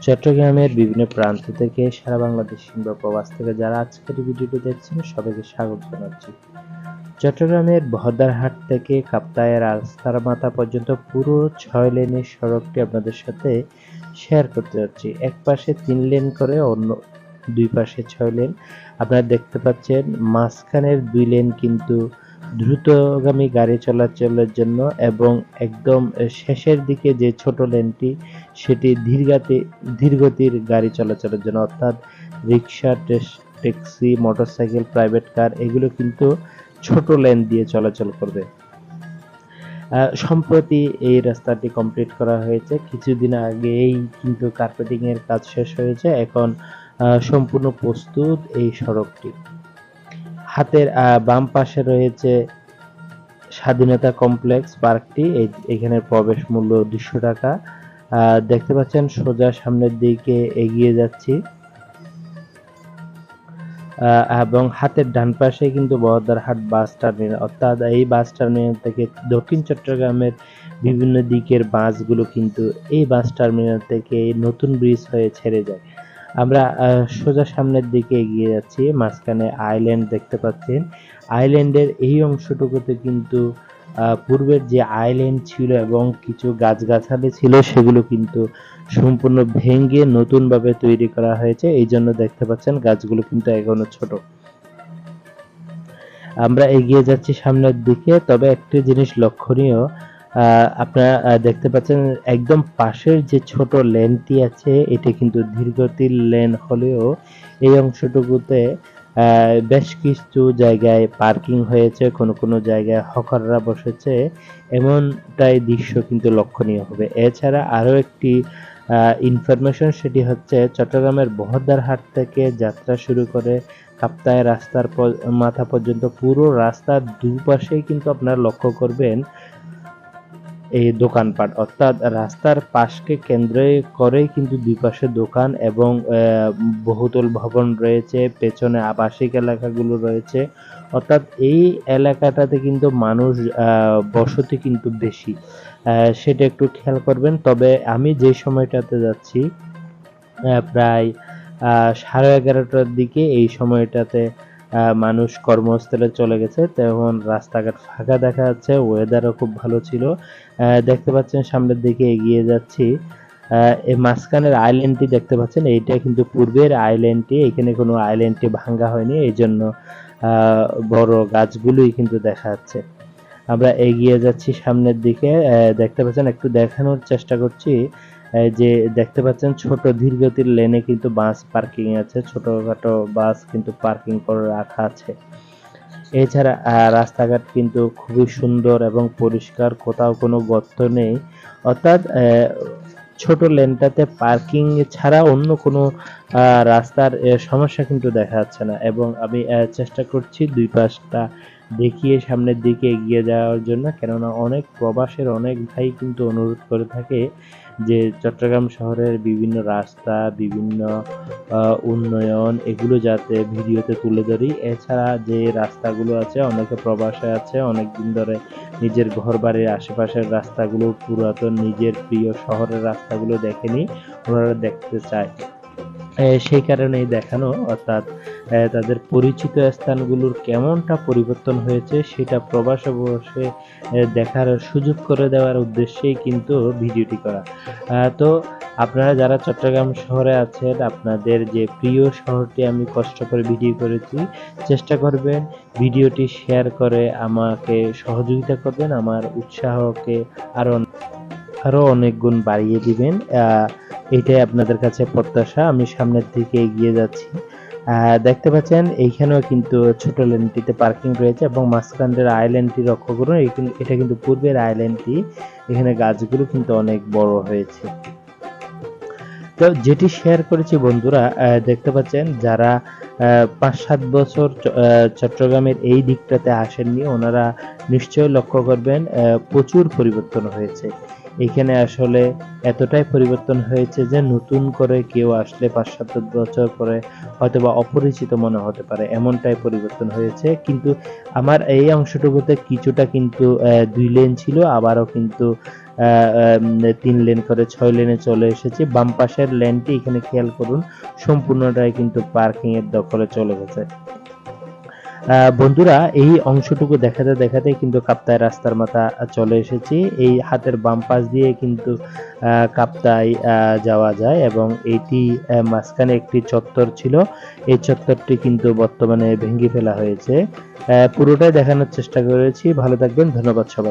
চট্টগ্রামের বিভিন্ন প্রান্ত থেকে সারা বাংলাদেশ কিংবা প্রবাস থেকে যারা আজকের ভিডিওটি দেখছেন সবাইকে স্বাগত জানাচ্ছি। চট্টগ্রামের বহদ্দারহাট থেকে কাপ্তাই রাস্তার মাথা পর্যন্ত পুরো 6 লেনের সড়কটি আপনাদের সাথে শেয়ার করতে যাচ্ছি। এক পাশে 3 লেন করে, অন্য দুই পাশে 6 লেন। আপনারা দেখতে পাচ্ছেন মাঝখানের 2 লেন কিন্তু দ্রুতগামী গাড়ি চলাচলের জন্য, এবং একদম শেষের দিকে যে ছোট লেনটি সেটি ধীরগতির গাড়ি চলাচলের জন্য, অর্থাৎ রিক্সা, ট্যাক্সি, মোটরসাইকেল, প্রাইভেট কার এগুলো কিন্তু ছোট লেন দিয়ে চলাচল করবে। সম্প্রতি এই রাস্তাটি কমপ্লিট করা হয়েছে, কিছুদিন আগেই কিন্তু কার্পেটিং এর কাজ শেষ হয়েছে। এখন সম্পূর্ণ প্রস্তুত এই সড়কটি। হাতের বাম পাশে রয়েছে স্বাধীনতা কমপ্লেক্স পার্কটি। এখানে প্রবেশ মূল্য 200 টাকা। দেখতে পাচ্ছেন সোজা সামনের দিকে এগিয়ে যাচ্ছি, এবং হাতের ডান পাশে কিন্তু বহদ্দারহাট বাস টার্মিনাল, অর্থাৎ এই বাস টার্মিনাল থেকে দক্ষিণ চট্টগ্রামের বিভিন্ন দিকের বাসগুলো কিন্তু এই বাস টার্মিনাল থেকে নতুন ব্রিজ হয়ে ছেড়ে যায়। আমরা সোজা সামনের দিকে এগিয়ে যাচ্ছি, মাঝখানে আইল্যান্ড দেখতে পাচ্ছেন। আইল্যান্ডের এই অংশটুকুতে কিন্তু পূর্বের যে আইল্যান্ড ছিল এবং কিছু গাছগাছালি ছিল সেগুলো কিন্তু সম্পূর্ণ ভেঙে নতুনভাবে তৈরি করা হয়েছে। এই জন্য দেখতে পাচ্ছেন গাছগুলো কিন্তু এখনো ছোট। আমরা এগিয়ে যাচ্ছি সামনের দিকে, তবে একটি জিনিস লক্ষণীয়, আপনারা দেখতে পাচ্ছেন একদম পাশের যে ছোট লেনটি আছে এটি কিন্তু ধীরগতির লেন হলেও এই অংশটুকুতে বেশ কিছু জায়গায় পার্কিং হয়েছে, কোনো কোনো জায়গায় হকাররা বসেছে, এমনটাই দৃশ্য কিন্তু লক্ষণীয় হবে। এছাড়া আরও একটি ইনফরমেশন, সেটি হচ্ছে চট্টগ্রামের বহদ্দারহাট থেকে যাত্রা শুরু করে কাপ্তাই রাস্তার মাথা পর্যন্ত পুরো রাস্তার দুপাশেই কিন্তু আপনারা লক্ষ্য করবেন এই দোকানপাট, অর্থাৎ রাস্তার পাশকে কেন্দ্র করেই কিন্তু দুই পাশে দোকান এবং বহুতল ভবন রয়েছে, পেছনে আবাসিক এলাকাগুলো রয়েছে, অর্থাৎ এই এলাকাটাতে কিন্তু মানুষ বসতি কিন্তু বেশি, সেটা একটু খেয়াল করবেন। তবে আমি যে সময়টাতে যাচ্ছি প্রায় 11:30টার দিকে, এই সময়টাতে মানুষ কর্মস্থলে চলে গেছে, তখন রাস্তাঘাট ফাঁকা দেখা যাচ্ছে, ওয়েদারও খুব ভালো ছিল। দেখতে পাচ্ছেন সামনের দিকে এগিয়ে যাচ্ছি, এই মাঝখানের আইল্যান্ডটি দেখতে পাচ্ছেন, এইটা কিন্তু পূর্বের আইল্যান্ডটি, এখানে কোনো আইল্যান্ডটি ভাঙ্গা হয়নি, এই জন্য বড় গাছগুলোই কিন্তু দেখা যাচ্ছে। আমরা এগিয়ে যাচ্ছি সামনের দিকে, দেখতে পাচ্ছেন, একটু দেখানোর চেষ্টা করছি যে দেখতে পাচ্ছেন ছোট ধীরগতির লেনে কিন্তু বাস পার্কিং আছে, ছোটখাটো বাস কিন্তু পার্কিং করে রাখা আছে। এছাড়া রাস্তাঘাট কিন্তু খুবই সুন্দর এবং পরিষ্কার, কোথাও কোনো গর্ত নেই, অর্থাৎ ছোট লেনটাতে পার্কিং ছাড়া অন্য কোনো রাস্তার সমস্যা কিন্তু দেখা যাচ্ছে না। এবং আমি চেষ্টা করছি দুই পাশটা দেখিয়ে সামনের দিকে এগিয়ে যাওয়ার জন্য, কেননা অনেক প্রবাসের অনেক ভাই কিন্তু অনুরোধ করে থাকে যে চট্টগ্রাম শহরের বিভিন্ন রাস্তা, বিভিন্ন উন্নয়ন এগুলো যাতে ভিডিওতে তুলে ধরি। এছাড়া যে রাস্তাগুলো আছে, অনেকে প্রবাসে আছে, অনেকদিন ধরে নিজের ঘর বাড়ির আশেপাশের রাস্তাগুলো, পুরাতন নিজের প্রিয় শহরের রাস্তাগুলো দেখেনি, ওনারা দেখতে চায়, সেই কারণেই দেখানো, অর্থাৎ তাদের পরিচিত স্থানগুলোর কেমনটা পরিবর্তন হয়েছে সেটা প্রবাসে বসে দেখার সুযোগ করে দেওয়ার উদ্দেশ্যেই কিন্তু ভিডিওটি করা। তো আপনারা যারা চট্টগ্রাম শহরে আছেন, আপনাদের যে প্রিয় শহরটি আমি কষ্ট করে ভিডিও করেছি, চেষ্টা করবেন ভিডিওটি শেয়ার করে আমাকে সহযোগিতা করবেন, আমার উৎসাহকে আরো অনেক গুণ বাড়িয়ে দিবেন, এটাই আপনাদের কাছে প্রত্যাশা। আমি সামনের দিকে এগিয়ে যাচ্ছি, দেখতে পাচ্ছেন এইখানেও কিন্তু ছোট লেনটিতে পার্কিং রয়েছে, এবং মাঝখানের আইল্যান্ডটি লক্ষ্য করুন, এটা কিন্তু পূর্বের আইল্যান্ডটি, এখানে গাছগুলো কিন্তু অনেক বড় হয়েছে। তো যেটি শেয়ার করেছি বন্ধুরা, দেখতে পাচ্ছেন যারা 5-7 বছর চট্টগ্রামের এই দিকটাতে আসেননি, ওনারা নিশ্চয়ই লক্ষ্য করবেন প্রচুর পরিবর্তন হয়েছে। এখানে আসলে এতটাই পরিবর্তন হয়েছে যে নতুন করে কেউ আসলে 5-7 বছর পরে হয়তোবা অপরিচিত মনে হতে পারে, এমনটাই পরিবর্তন হয়েছে। কিন্তু আমার এই অংশটুকুতে কিছুটা কিন্তু 2 লেন ছিল, আবারও কিন্তু 3 লেন করে 6 লেনে চলে এসেছি। বাম পাশের লেনটি এখানে খেয়াল করুন সম্পূর্ণটাই কিন্তু পার্কিং এর দখলে চলে গেছে। বন্ধুরা এই অংশটুকু দেখাতে দেখাতে কিন্তু কাপ্তাই রাস্তার মাথা চলে এসেছি। এই হাতের বাম পাশ দিয়ে কিন্তু কাপ্তাই যাওয়া যায় এবং এটি মাঝখানে একটি চত্বর ছিল। এই চত্বরটি কিন্তু বর্তমানে ভেঙে ফেলা হয়েছে। পুরোটাই দেখানোর চেষ্টা করেছি। ভালো থাকবেন, ধন্যবাদ সবাই।